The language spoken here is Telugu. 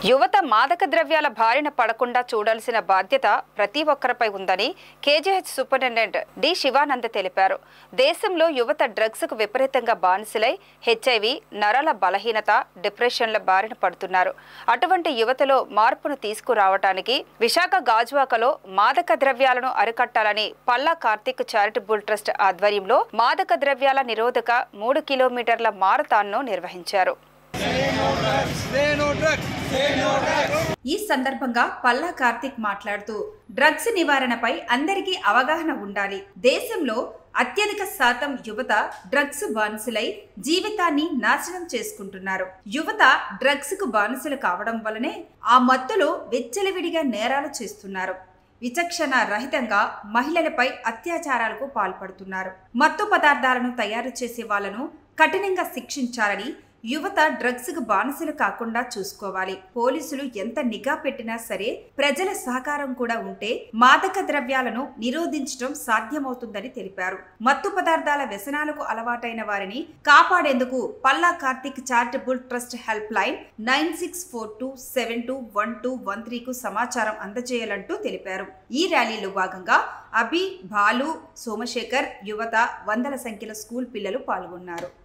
యువత మాదక ద్రవ్యాల బారిన పడకుండా చూడాల్సిన బాధ్యత ప్రతి ఒక్కరిపై ఉందని కేజీహెచ్ సూపరింటెండెంట్ డి శివానంద్ తెలిపారు. దేశంలో యువత డ్రగ్స్ కు విపరీతంగా బానిసలై హెచ్ఐవి, నరాల బలహీనత, డిప్రెషన్ల బారిన పడుతున్నారు. అటువంటి యువతలో మార్పును తీసుకురావడానికి విశాఖ గాజువాకలో మాదక ద్రవ్యాలను అరికట్టాలని పల్లా కార్తిక్ చారిటబుల్ ట్రస్ట్ ఆధ్వర్యంలో మాదక ద్రవ్యాల నిరోధక 3 కిలోమీటర్ల మారథాన్ను నిర్వహించారు. ఈ సందర్భంగా పల్లా కార్తిక్ మాట్లాడుతూ డ్రగ్స్ నివారణపై అందరికీ అవగాహన ఉండాలి. దేశంలో అత్యధిక శాతం యువత డ్రగ్స్ బానిసలై జీవితాన్ని నాశనం చేసుకుంటున్నారు. యువత డ్రగ్స్ కు బానిసలు కావడం వల్లనే ఆ మత్తులో విచ్చలవిడిగా నేరాలు చేస్తున్నారు. విచక్షణ రహితంగా మహిళలపై అత్యాచారాలకు పాల్పడుతున్నారు. మత్తు పదార్థాలను తయారు చేసే వాళ్లను కఠినంగా శిక్షించాలని, యువత డ్రగ్స్ కు బానిసలు కాకుండా చూసుకోవాలి. పోలీసులు ఎంత నిఘా పెట్టినా సరే ప్రజల సహకారం కూడా ఉంటే మాదక ద్రవ్యాలను నిరోధించడం సాధ్యమవుతుందని తెలిపారు. మత్తు పదార్థాల వ్యసనాలకు అలవాటైన వారిని కాపాడేందుకు Palla Karthik charitable trust help line 9642721213 కు సమాచారం అందజేయాలంటూ తెలిపారు. ఈ ర్యాలీలో భాగంగా అభి, బాలు, సోమశేఖర్, యువత, వందల సంఖ్యలో స్కూల్ పిల్లలు పాల్గొన్నారు.